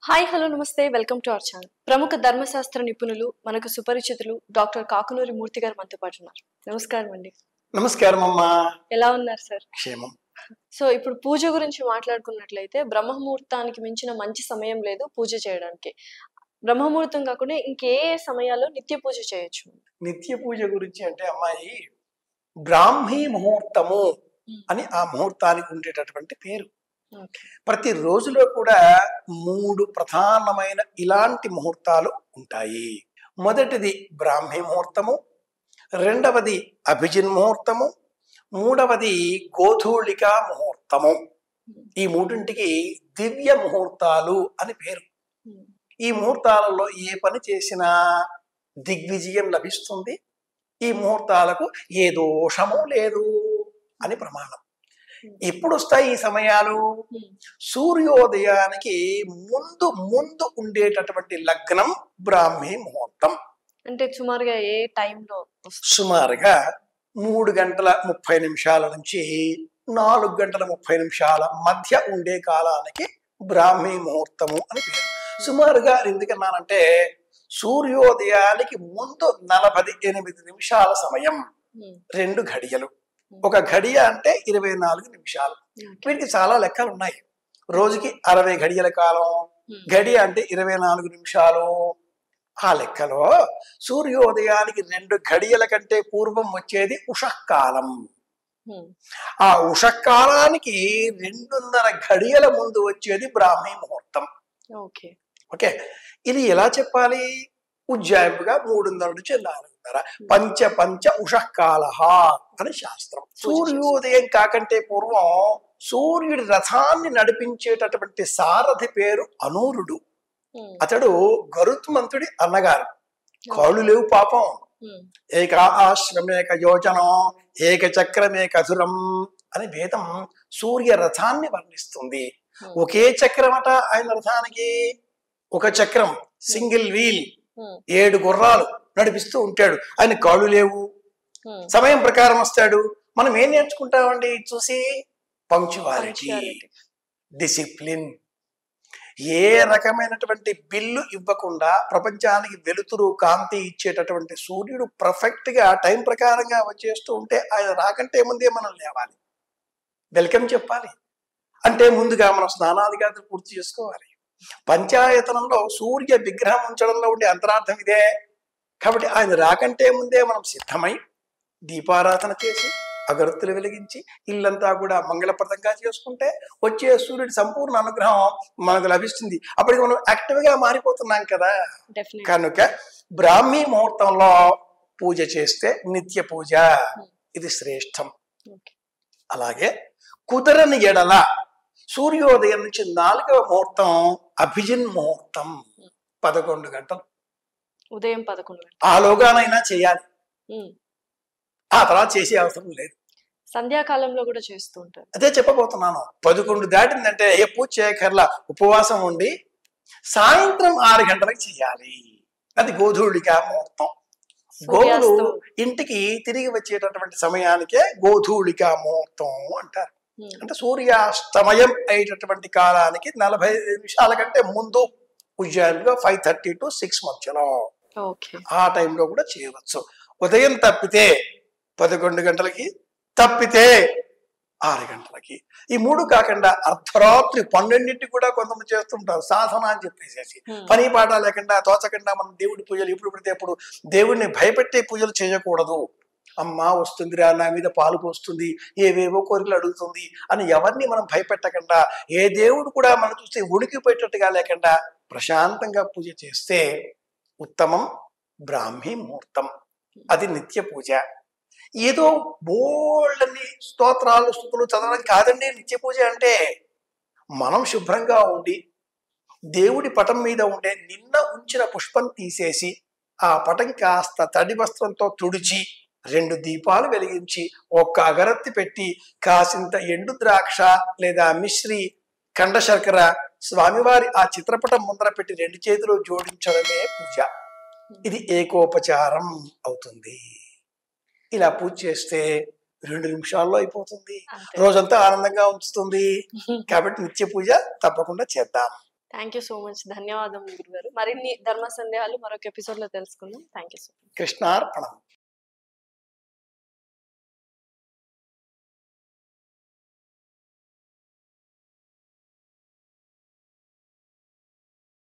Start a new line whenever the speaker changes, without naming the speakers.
Hi hello నమస్తే welcome to our channel. ప్రముఖ ధర్మశాస్త్ర నిపుణులు మనకు సుపరిచితులు డాక్టర్ కాకునూరి మూర్తి గారు మనతో పాటు ఉన్నారు. నమస్కారం అండి.
నమస్కారం అమ్మా.
ఎలా ఉన్నారు సార్?
క్షేమం.
సో ఇప్పుడు పూజ గురించి మాట్లాడుకున్నట్లయితే బ్రహ్మముహూర్తానికి మించిన మంచి సమయం లేదు పూజ చేయడానికి. బ్రహ్మముహూర్తం కాకుండా ఇంకే సమయాల్లో నిత్య పూజ చేయొచ్చు?
నిత్య పూజ గురించి అంటే అమ్మాయి బ్రాహ్మీ ముహూర్తము అని ఆ ముహూర్తానికి ఉండేటటువంటి పేరు. ప్రతి రోజులో కూడా 3 ప్రధానమైన ఇలాంటి ముహూర్తాలు ఉంటాయి. మొదటిది బ్రాహ్మీ ముహూర్తము, రెండవది అభిజిన్ ముహూర్తము, మూడవది గోధూళికా ముహూర్తము. ఈ మూడింటికి దివ్య ముహూర్తాలు అని పేరు. ఈ ముహూర్తాలలో ఏ పని చేసినా దిగ్విజయం లభిస్తుంది. ఈ ముహూర్తాలకు ఏ దోషము లేదు అని ప్రమాణం. ఎప్పుడు వస్తాయి ఈ సమయాలు? సూర్యోదయానికి ముందు ఉండేటటువంటి లగ్నం బ్రాహ్మీ ముహూర్తం.
అంటే సుమారుగా ఏ టైంలో?
సుమారుగా 3:30 నుంచి 4:30 మధ్య ఉండే కాలానికి బ్రాహ్మీ ముహూర్తము అని పేరు. సుమారుగా ఎందుకన్నానంటే సూర్యోదయానికి ముందు 48 నిమిషాల సమయం, 2 ఘడియలు. ఒక ఘడియ అంటే 24 నిమిషాలు. వీటికి చాలా లెక్కలు ఉన్నాయి. రోజుకి 60 ఘడియల కాలం, ఘడియ అంటే 24 నిమిషాలు. ఆ లెక్కలో సూర్యోదయానికి 2 ఘడియల కంటే పూర్వం వచ్చేది ఉషఃకాలం. ఆ ఉషఃకాలానికి 2:30 ఘడియల ముందు వచ్చేది బ్రాహ్మీ ముహూర్తం. ఓకే, ఇది ఎలా చెప్పాలి? ఉజ్జాయింపుగా 3:30 నుంచి 4:30 పంచ ఉషఃకాల అని శాస్త్రం. సూర్యోదయం కాకంటే పూర్వం సూర్యుడి రథాన్ని నడిపించేటటువంటి సారథి పేరు అనూరుడు. అతడు గరుత్మంతుడి అన్నగారు. కాళ్ళు లేవు పాపం. ఏక ఆశ్రమేక యోజనం ఏక చక్రమేక అధురం అని వేదం సూర్య రథాన్ని వర్ణిస్తుంది. ఒకే చక్రమట ఆయన రథానికి. ఒక చక్రం, సింగిల్ వీల్, 7 గుర్రాలు నడిపిస్తూ ఉంటాడు. ఆయన కాళ్ళు లేవు, సమయం ప్రకారం వస్తాడు. మనం ఏం నేర్చుకుంటామండి చూసి? Punctuality, discipline. ఏ రకమైనటువంటి బిల్లు ఇవ్వకుండా ప్రపంచానికి వెలుతురు కాంతి ఇచ్చేటటువంటి సూర్యుడు పర్ఫెక్ట్ గా టైం ప్రకారంగా వచ్చేస్తూ ఉంటే ఆయన రాకంటే ముందే మనం లేవాలి, వెల్కమ్ చెప్పాలి. అంటే ముందుగా మనం స్నానాదిగాదులు పూర్తి చేసుకోవాలి. పంచాయతనంలో సూర్య విగ్రహం ఉంచడంలో ఉండే అంతరార్థం ఇదే. కాబట్టి ఆయన రాకంటే ముందే మనం సిద్ధమై దీపారాధన చేసి అగరత్తులు వెలిగించి ఇల్లంతా కూడా మంగళప్రదంగా చేసుకుంటే వచ్చే సూర్యుడి సంపూర్ణ అనుగ్రహం మనకు లభిస్తుంది. అప్పటికి మనం యాక్టివ్ గా మారిపోతున్నాం కదా. కనుక బ్రాహ్మీ ముహూర్తంలో పూజ చేస్తే నిత్య పూజ, ఇది శ్రేష్టం. అలాగే కుదరని ఎడల సూర్యోదయం నుంచి 4వ ముహూర్తం అభిజిన్ ముహూర్తం, 11 గంటలు,
ఉదయం 11 గంటలు.
ఆలోగానైనా చేయాలి, ఆ తర్వాత చేసే అవసరం లేదు.
సంధ్యాకాలంలో కూడా చేస్తూ ఉంటారు.
అదే చెప్పబోతున్నాను. 11 దాటిందంటే ఏ పూజ చేయకర్లా, ఉపవాసం ఉండి సాయంత్రం 6 గంటలకు చేయాలి. అది గోధూళికా ముహూర్తం. గోవులు ఇంటికి తిరిగి వచ్చేటటువంటి సమయానికే గోధూళికా ముహూర్తం అంటారు. అంటే సూర్యాస్తమయం అయ్యేటటువంటి కాలానికి 45 నిమిషాల కంటే ముందు, ఉజ్జాయింపుగా 5:30 to 6 మధ్యలో, ఆ టైంలో కూడా చేయవచ్చు. ఉదయం తప్పితే 11 గంటలకి, తప్పితే 6 గంటలకి. ఈ 3 కాకుండా అర్ధరాత్రి 12ంటికి కూడా కొంతమంది చేస్తుంటారు సాధన అని చెప్పేసి. పని పాట లేకుండా తోచకుండా మనం దేవుడి పూజలు ఎప్పుడు పడితే అప్పుడు దేవుడిని భయపెట్టే పూజలు చేయకూడదు. అమ్మ వస్తుందిరా, నా మీద పాలు పోస్తుంది, ఏవేవో కోరికలు అడుగుతుంది అని ఎవరిని మనం భయపెట్టకుండా, ఏ దేవుడు కూడా మనం చూస్తే ఉడికిపోయేటట్టుగా లేకుండా ప్రశాంతంగా పూజ చేస్తే ఉత్తమం బ్రాహ్మీ ముహూర్తం. అది నిత్య పూజ. ఏదో బోల్డని స్తోత్రాలు స్తుతులు చదవడం కాదండి నిత్య పూజ అంటే. మనం శుభ్రంగా ఉండి దేవుడి పటం మీద ఉండే నిన్న ఉంచిన పుష్పం తీసేసి ఆ పటం కాస్త తడి వస్త్రంతో తుడిచి 2 దీపాలు వెలిగించి ఒక్క అగరత్తి పెట్టి కాసింత ఎండు ద్రాక్ష లేదా మిశ్రి, కండ శర్కర స్వామివారి ఆ చిత్రపటం ముందర పెట్టి 2 చేతులు జోడించడమే పూజ. ఇది ఏకోపచారం అవుతుంది. ఇలా పూజ చేస్తే 2 నిమిషాల్లో అయిపోతుంది. రోజంతా ఆనందంగా ఉంచుతుంది. కాబట్టి నిత్య పూజ తప్పకుండా చేద్దాం.
Thank you so much. ధన్యవాదం గురుగారు. మరిన్ని ధర్మ సందేహాలు మరొక ఎపిసోడ్ లో తెలుసుకుందాం. Thank you so much.
కృష్ణార్పణం.